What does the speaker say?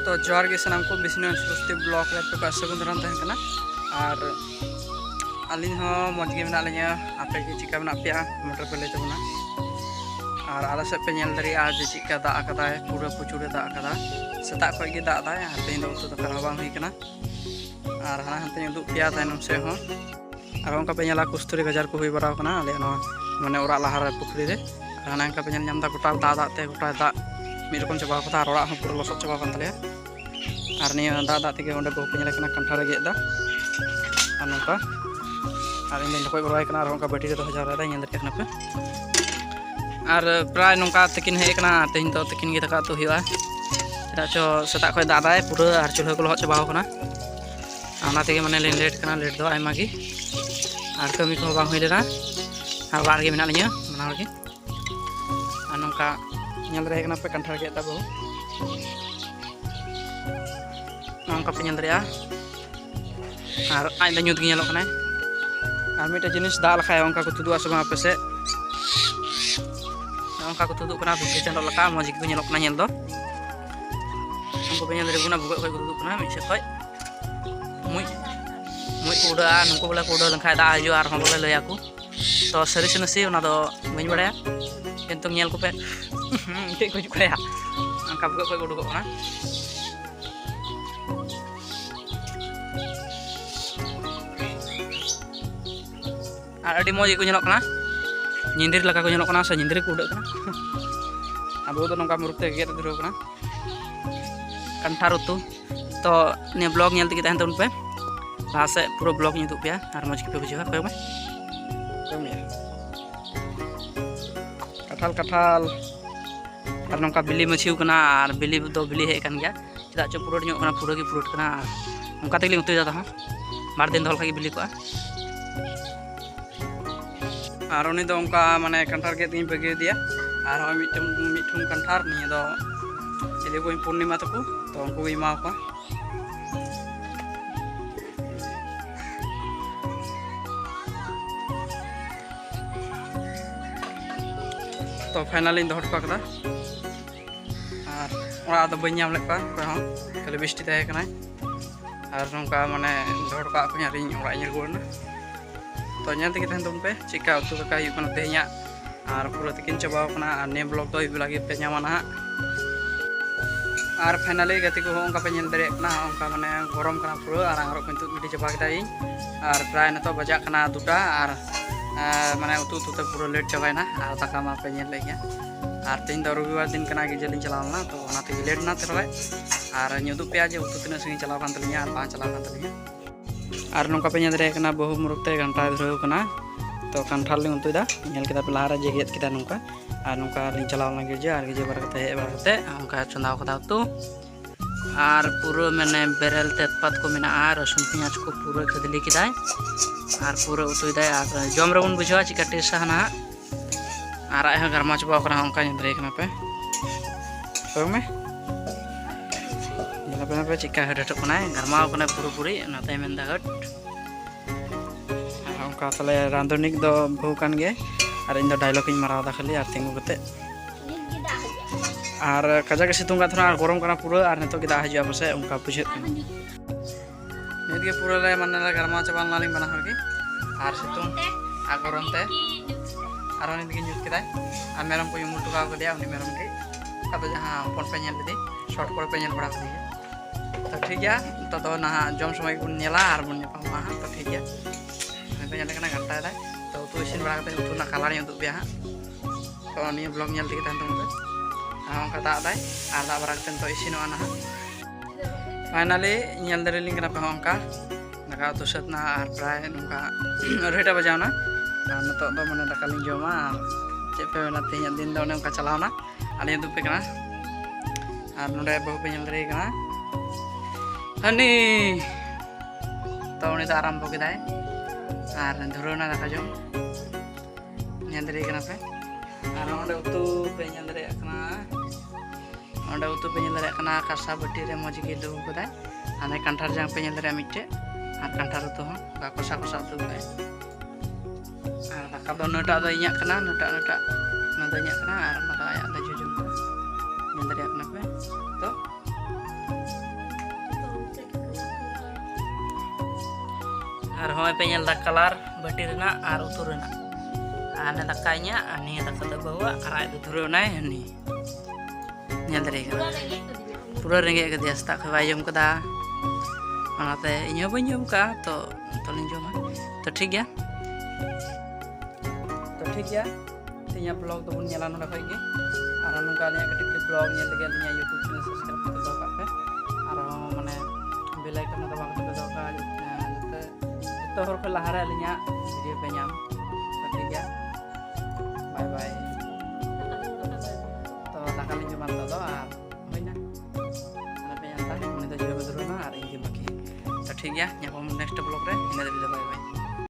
तो जोहार गे सानाम को बिसना सुस्ती ब्लॉक रे पे सगुन दाराम तहन कना और अलिन हो मज गे मेना लिया आपे के चिका मेना पे मोटर पे ले तबना और आला से पे नेल दरी आज चिका दा आकदा है पूरा पुचुरे दा आकदा सेता खय गे दा दा और तेन दो उतु दका बांग हुई कना और हाना हनते दु पिया तायनम से हो और उनका पे नेला कुस्तुरी गजार को हुई बराव कना आले नो माने ओरा लहार पुखरी रे हाना का पे नेल नाम दा गोटा दा दा ते गोटा दा मिद रकम चाबा कथा और ओरा पूरा लसट चाबा कान तले और निया दा दा तेगे ओंडे बहु पे नेल कना कंठार गे दा और नोका और इन दिन कोई बरवाय कना और उनका बैटरी रे 1000 दा नेल दे कना पे और प्राय नोका तकिन हे कना तेन तो तकिन गे तका तो हिवा चदा चो सेता खय दा दाय पूरा और चुल्हा को लहट चाबा कना आना तेगे माने लेट कना लेट दो आयमा गी और कमी को बांग हुई लेना और बार गे मेना लिया मना गे और नोका नेल रे कना पे कंठार गे दा बहु नोका पे नेल रे और आज दा ᱧᱩᱛ गे नेलो कना और मिटे जिनिस दा लखाय ओंका को तुदु आसबा पे से ओंका को तुदु कना बुके चंदो लका मज गे नेलो कना नेल दो उनको पे नेल रे गुना बुगे खय को तुदु कना मिसे खय मुई उड़ा नुको बोले उड़ा लंखा दा हजू और हम बोले लया को तो सरी से नसी ओना दो बइन बड़ाया किंतु नेल को पे टे को जुकाया अंका बुगे खय उडुगो कना और अडी मज को नेलो कना निंदिर लगा को नेलो कना से निंदिर को उडक कना अब तो नंका मुरुते गेट धरो कना कंठार उतु तो ने ब्लॉग नेल तक तहन तन पे लाहा से पूरा ब्लॉग ᱧᱩᱫᱩᱜ पे और मज के पे बुझा कोय में कठाल कठाल और नंका बिली मछिउ कना और बिली दो बिली हे कन गया चदा च पुरोट ᱧᱚᱜ कना पूरा की पुरोट कना उनका तकली उतु जाता बार दिन दहल का बिली को और उनी दो उनका माने कंठार के तीन पे गे दिया और हम मिठुम कंठार नि दो चले को पूर्णिमा तको तो उनको इमा को तो फाइनली इन दोहट पाकदा और ओरा दो बइन नाम लेपा हो खाली बिस्टी तहे कना और नोका माने दोहट का को यारिन ओरा इन रुना तो ᱧᱮᱞ तक तहन तुम पे चिका उतु का यु कना तेहया और पूरा तकिन चबाव कना और ने ब्लॉग तो इबला गे पे ᱧᱟᱢᱟ ना और फाइनली गति को उनका पे ᱧᱮᱞ दरे कना उनका माने गरम कना पूरा और आंगरो किंतु गिडी चबा केदा इन और प्राय नतो बजा कना दुटा और माने उतु उतु पूरा लेट चबायना और दाका मा पे ᱧᱮल लेगया और तीन दो रविवार दिन कना गे जलिन चलावना तो ओनाते लेट ना तेरे और ᱧᱩᱫᱩ पे जे उतु तिना संगी चलाव कान तलिया और बा चलाव कान तलिया और नोका पे ᱧᱮल दरे कना बहु मुरुते घंटा धरो कना तो कंठाल लिंग उतुदा ᱧᱮल केदा पे लहारा जे गेत केदा नोका और नोका लिंग चलाव लगे जे और गे बार कते हे बार कते उनका चंदाव कदा तो और पूरा मैंने बेरल तेजपात को मेना रसुन पियाज को पूरा खदली केदाय और पूरा उतुदाय और जम रबन बुझवा चिका टेस्ट हना और आय गरमा चबा कना उनका ᱧᱮᱞ कना पे तो में पे चिका हट कना गरमा कना पूरा पूरी नाते मेंदा हट उनका तले रांधनिक दो बहु कान गे और इन दो डायलॉग इन माराव दा खाली और तिंगु कते और कजा के सितुंग का थोड़ा गरम कना पूरा और नेतो के दा हजू बसे उनका बुझे नेत के पूरा ले माने गरमा चबाल नालिंग बना हर के और सितुंग आ गरम ते और उनी दिगिन जुत केदा और मेरम को युमुल टुका को दिया उनी मेरम के कदो जहां फोन पे नेल दे शॉर्ट पर पे नेल बड़ा को दिया तो ठीक है तो ना जम समय को नेला और बन नेपा तो ठीक है पे नेल कना घंटा दा तो उतु इसिन बड़ा कते उतु ना कलर ᱧᱩᱫᱩ पे तो नि ब्लॉग नेल दिके तहन तुम पे उनका दा दाय और दा बरा कते तो इसिन ना फाइनली नेल दरे लिंग कना पे उनका दाका तो सतना और प्राय उनका रेटा बजावना और नतो दो माने दाका लिंग जमा चे पे ना तेया दिन दो उनका चलावना आले दु पे कना और नोडे बहु पे नेल दरे कना हनी तो उनी दा आराम बगेदाय और धुरोना दाका जम नेल दरे कना पे और ओंडे उतु पे नेल दरे कना ओंडे उतु पे नेल दरे कना कासा बटी रे मज गे दो कदाय आने कंठार जांग पे नेल दरे मिटे और कंठार उतु हो का कोसा कोसा उतु कदाय और दाका दो नटा दो इया कना नटा नटा ना दो इया कना और ना दो आया दा जुजुम नेल दरे कना पे तो और हमें पे नेल दा कलर बाटी रेना और उतु रेना आने दाकाइnya ani daka da bawa arai du turu nai ani nail दरे पूरा रेंगे के दिया स्ता के बायम कदा ओनाते इᱧ बाñ जम का तो लिñ जमा तो ठीक गया तिnya ब्लॉग तो बन नेला नोडा खय गे और नोंका लिया कटिक ब्लॉग नेल लगे लिया यूट्यूब चैनल सब्सक्राइब कर दो का पे और माने बेल आइकन तो बांग कर दो का तो हर को लहारा लिया वीडियो पे नाम तो ठीक गया बाय बाय तो दाका लिñ जमा तो और होइना ana pe nyanta ini तो juga betul ना और ये बाकी तो ठीक गया नेक्स्ट ब्लॉग रे इन